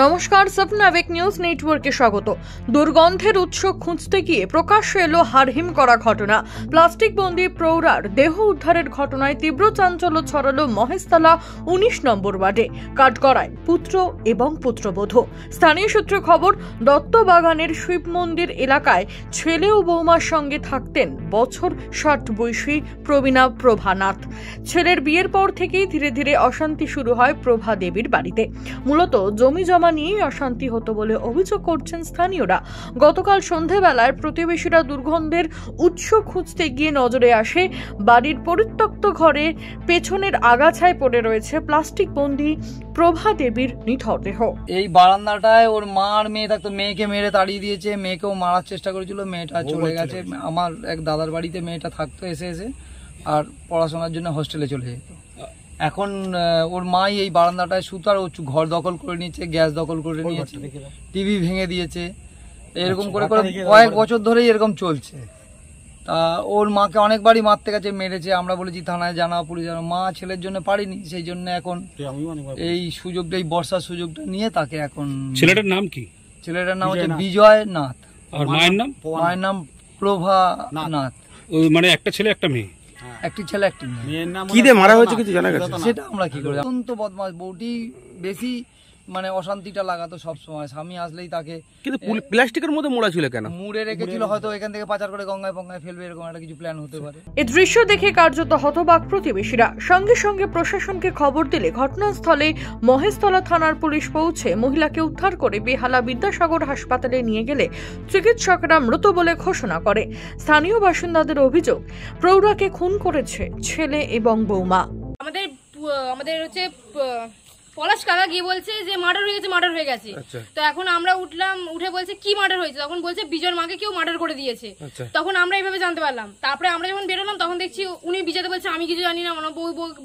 নমস্কার, স্বপ্নাবেক নিউজ নেটওয়ার্কে স্বাগত। দুর্গন্ধের উৎস খুঁজতে গিয়ে প্রকাশ্যে এলো হাড়হিম করা ঘটনা। প্লাস্টিক বন্দি প্রৌঢ়ার দেহ উদ্ধারের ঘটনায় তীব্র চাঞ্চল্য ছড়ালো মহেশতলা 19 নম্বর ওয়ার্ডে। কাঠগড়ায় পুত্র এবং পুত্রবধূ। স্থানীয় সূত্রে খবর, দত্তবাগানের শিব মন্দির এলাকায় ছেলে ও বৌমার সঙ্গে থাকতেন বছর 60 বয়সী প্রবীণা প্রভানাথ। ছেলের বিয়ের পর থেকেই ধীরে ধীরে অশান্তি শুরু হয় প্রভা দেবীর বাড়িতে। মূলত জমি জমা নিয়েই অশান্তি হতো বলে অভিযোগ করছেন স্থানীয়রা। গতকাল সন্ধ্যাবেলায় প্রতিবেশীরা দুর্গন্ধের উৎস খুঁজতে গিয়ে নজরে আসে বাড়ির পরিত্যক্ত ঘরে পেছনের আগাছায় পড়ে রয়েছে প্লাস্টিক বন্দি প্রভা দেবীর নিথর দেহ। এই বারান্দাটায় ওর মা আর মেয়ে থাকতো, মেয়েকে মেরে তাড়িয়ে দিয়েছে, মেয়েকেও মারার চেষ্টা করেছিল, মেয়েটা চলে গেছে। আমার এক দাদার বাড়িতে মেয়েটা থাকতো এসে আর পড়াশোনার জন্য হোস্টেলে চলে যেত। এখন ওর মাই এই বারান্দাটায় সুতার ঘর দখল করে নিয়েছে, গ্যাস দখল করে নিয়েছে, টিভি ভেঙে দিয়েছে। এরকম করে করে কয়েক বছর ধরেই এরকম চলছে। তা ওর মাকে অনেকবারই মারতে গেছে, মেরেছে। আমরা বলেছি থানায় জানাও, পুলিশ জানাও। মা ছেলের জন্য পারিনি, সেই জন্য এখন এই সুযোগটা, এই বর্ষার সুযোগটা নিয়ে তাকে এখন। ছেলেটার নাম কি? ছেলেটার নাম হচ্ছে বিজয় নাথ। আর মায়ের নাম? মায়ের নাম প্রভা নাথ। মানে একটা ছেলে একটা মেয়ে? একটি ছেলে একটি মেয়ে। কি দিয়ে মারা হয়েছে কিছু জানা গেছে? সেটা আমরা কি করে। অত্যন্ত বদমাশ, বউটি বেশি মানে অশান্তিটা লাগাতো সবসময়। স্বামী আসলেই তাকে। কিন্তু প্লাস্টিকের মধ্যে মোড়া ছিল কেন? মুড়ে রেখেছিল, হয়তো এখান থেকে পাচার করে গঙ্গায় ফঙ্গায় ফেলবে, এরকম একটা কিছু প্ল্যান হতে পারে। এই দৃশ্য দেখে কার্যত হতবাক প্রতিবেশীরা। সঙ্গে সঙ্গে প্রশাসনকে খবর দিলে ঘটনাস্থলে মহেশতলা থানার পুলিশ পৌঁছে মহিলাকে উদ্ধার করে বেহালা বিদ্যাসাগর হাসপাতালে নিয়ে গেলে চিকিৎসকরা মৃত বলে ঘোষণা করে। স্থানীয় বাসিন্দাদের অভিযোগ, প্রৌঢ়াকে খুন করেছে ছেলে এবং বৌমা। আমাদের হচ্ছে পলাশ কাকা গিয়ে বলছে যে মার্ডার হয়ে গেছে। তো এখন আমরা উঠে বলছে কি মার্ডার হয়েছে, তখন বলছে বিজয়ের মাকে কেউ মার্ডার করে দিয়েছে। তখন আমরা এইভাবে জানতে পারলাম। তারপরে আমরা যখন বেরোলাম তখন দেখছি উনি বিজয়তে বলছে আমি কিছু জানি না, আমার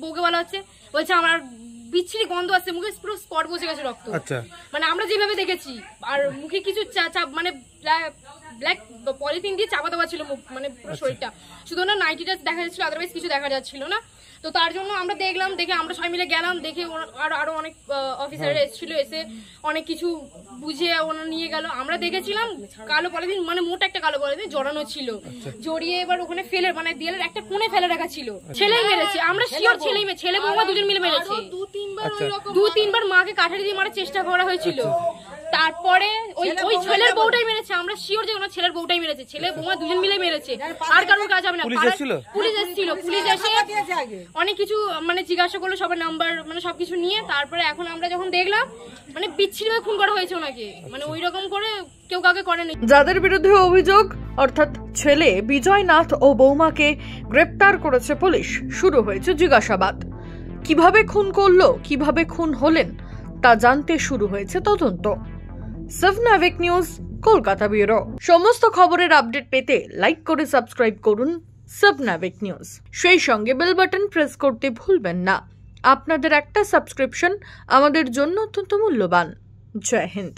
বউকে বলা হচ্ছে, বলছে আমার বিচ্ছিরি গন্ধ আসছে, মুখে পুরো স্পট বসে গেছে রক্ত। মানে আমরা যেভাবে দেখেছি, আর মুখে কিছু মানে ব্ল্যাক পলিথিন দিয়ে চাপা দেওয়া ছিল মানে পুরো শরীরটা, শুধু না নাইটিটা দেখা যাচ্ছিল, আদারওয়াইজ কিছু দেখা যাচ্ছিল না। তো তার জন্য আমরা দেখলাম, দেখে আমরা সবাই মিলে গেলাম, দেখে আরো অনেক অফিসাররা এসেছিল, এসে অনেক কিছু বুঝিয়ে ওনারা নিয়ে গেল। আমরা দেখেছিলাম কালো পলিথিন, মানে মোটা একটা কালো পলিথিন জড়ানো ছিল, জড়িয়ে এবার ওখানে ফেলে, মানে দেয়ালের একটা কোণে ফেলে রাখা ছিল। ছেলেই মেরেছে, আমরা শিওর ছেলে বৌমা দুজন মিলে মেরেছে। দু তিনবার মাকে কাঠারি দিয়ে মারার চেষ্টা করা হয়েছিল। তারপরে ওই ছেলের বউটাই মেরেছে, আমরা শিওর যে ওনার ছেলের বউটাই মেরেছে। ছেলে বৌমা দুজন মিলে মেরেছে, আর কারোর কাজ হবে না। পুলিশ এসেছিল, পুলিশ এসে অনেক কিছু মানে জিজ্ঞাসা করলো, সবার নাম্বার মানে সবকিছু নিয়ে। তারপরে এখন আমরা যখন দেখলাম মানে বিচ্ছিরি হয়ে খুন করা হয়েছে ওনাকে, মানে ওই রকম করে কেউ কাউকে করেনি। যাদের বিরুদ্ধে অভিযোগ, অর্থাৎ ছেলে বিজয় নাথ ও বৌমাকে গ্রেপ্তার করেছে পুলিশ। শুরু হয়েছে জিজ্ঞাসাবাদ। কিভাবে খুন করলো, কিভাবে খুন হলেন তা জানতে শুরু হয়েছে তদন্ত। স্বপ্নাবেক নিউজ, কলকাতা ব্যুরো। সমস্ত খবরের আপডেট পেতে লাইক করে সাবস্ক্রাইব করুন স্বপ্নাবেক নিউজ। সেই সঙ্গে বেল বাটন প্রেস করতে ভুলবেন না। আপনাদের একটা সাবস্ক্রিপশন আমাদের জন্য অত্যন্ত মূল্যবান। জয় হিন্দ।